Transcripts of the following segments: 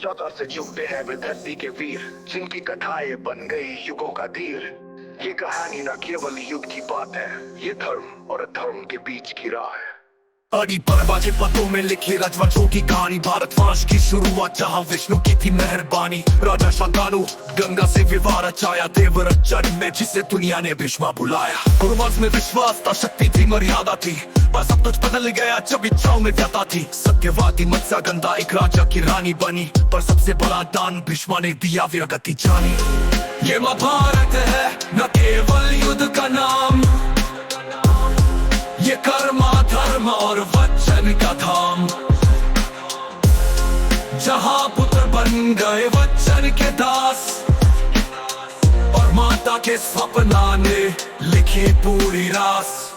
सदा से जुड़ते हैं वे धरती के वीर, जिनकी कथाएं बन गई युगों का धीर। ये कहानी न केवल युग की बात है, ये धर्म और अधर्म के बीच की राह है। अड़ी पर्वत के पतों में लिखी रजवंशों की कहानी, भारतवर्ष की शुरुआत जहाँ विष्णु की थी मेहरबानी। राजा शांतनु गंगा से विवाह रचाया, देवव्रत जन्म में जिसे दुनिया ने भीष्मा बुलाया। पूर्वज में विश्वास था, शक्ति थी, मर्यादा थी, पर सब कुछ बदल गया जब इच्छाओं में व्यथा थी। सत्यवादी मत्स्यगंधा एक राजा की रानी बनी, पर सबसे बड़ा दान भीष्मा ने दिया वीरगति जानी। ये महाभारत है न केवल युद्ध का नाम, ये कर्मा धर्म और वचन का धाम, जहाँ पुत्र बन गए वचन के दास, और माता के सपना ने लिखी पूरी रास।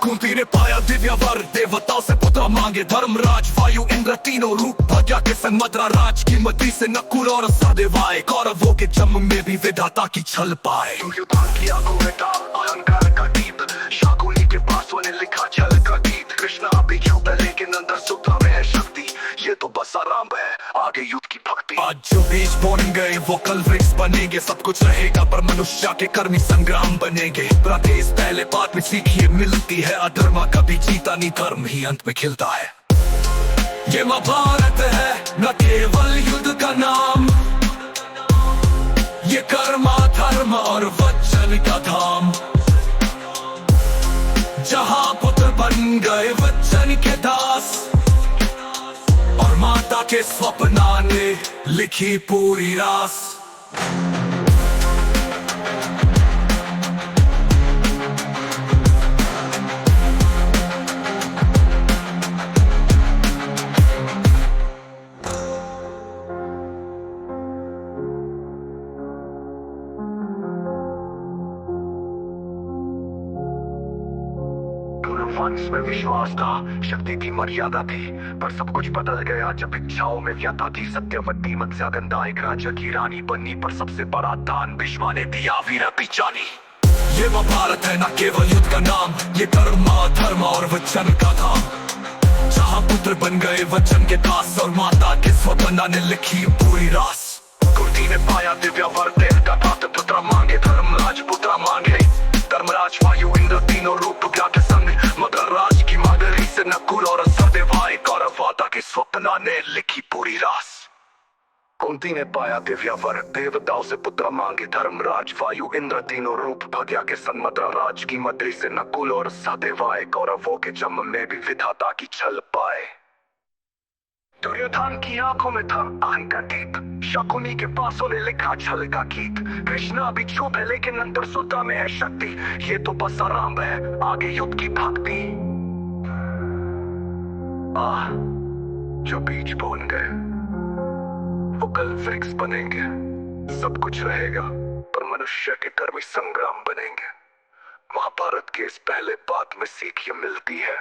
कुंती ने पाया दिव्य वर, देवताओं से पुत्र मांगे, धर्मराज वायु इंद्र तीनों रूप भाग्य के संग मद्रा राज की मती से नकुल और सहदेव आए। कौरवों के जन्म में भी विधाता की छल पाए। अहंकार का दीप शकुनी के पासों ने लिखा छल का गीत। कृष्णा भी क्यों लेकिन अंदर सूत्र में है शक्ति, ये तो बस आराम है आगे युद्ध की भक्ति। आज जो बीज बोन गए वो कल वृक्ष बनेंगे, सब कुछ रहेगा पर मनुष्य के कर्मी संग्राम बनेंगे। प्रदेश पहले बात में सीखिए मिलती है, अधर्म कभी जीता नहीं, धर्म ही अंत में खिलता है। ये महाभारत है न केवल युद्ध का नाम, ये कर्मा धर्म और वचन का धाम, जहाँ पुत्र बन गए वचन के दास, और माता के सपना ने लिखी पूरी रास। वंश में विश्वास था, शक्ति की मर्यादा थी, पर सब कुछ बदल गया जब इच्छाओं में व्यथा थी। सत्यवती मत्स्यगंधा एक राजा की रानी बनी, पर सबसे बड़ा दान भीष्मा ने दिया वीरगति जानी। ये महाभारत है न केवल युद्ध का नाम, ये कर्मा धर्म और वचन का धाम, जहाँ पुत्र बन गए वचन के दास, और माता के सपना ने लिखी पूरी रास। कुंती ने पाया दिव्य वर, देवता पुत्र मांगे, धर्मराज पुत्र मांगे। धर्मराज वायु इंद्र तीनों रूप के संग मद्रा राज की मादरी से नकुल और सहदेव आए। कौरवता के स्वप्ना ने लिखी पूरी रास। कुंती ने पाया दिव्य वर, देवताओं से पुत्र मांगे, धर्मराज वायु इंद्र तीनों रूप भाग्य के संग मद्रा राज की मदरी से नकुल और सहदेव आए। कौरवों के जन्म में भी विधाता की छल पाए। दुर्योधन की आंखों में था आन का दीप, शकुनी के पासों ने लिखा छल का गीत। कृष्णा भी चुप है लेकिन अंदर सूत्र में है शक्ति, ये तो बस आराम है आगे युद्ध की भक्ति। जो बीज बोन गए वो कल वृक्ष बनेंगे, सब कुछ रहेगा पर मनुष्य के कर्मी संग्राम बनेंगे। महाभारत के इस पहले बात में सीख ये मिलती है,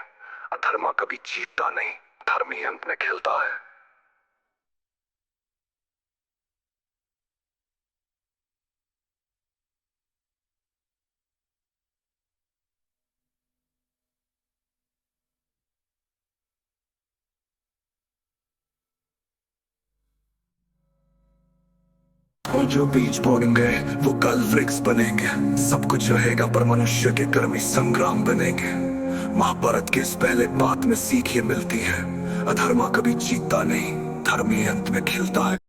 अधर्म कभी जीतता नहीं, धर्म ही अंत में खिलता है। जो बीज बोएंगे वो कल वृक्ष बनेंगे, सब कुछ रहेगा पर मनुष्य के कर्मी संग्राम बनेंगे। महाभारत के इस पहले बात में सीख ये मिलती है, अधर्म कभी जीतता नहीं, धर्म ही अंत में खिलता है।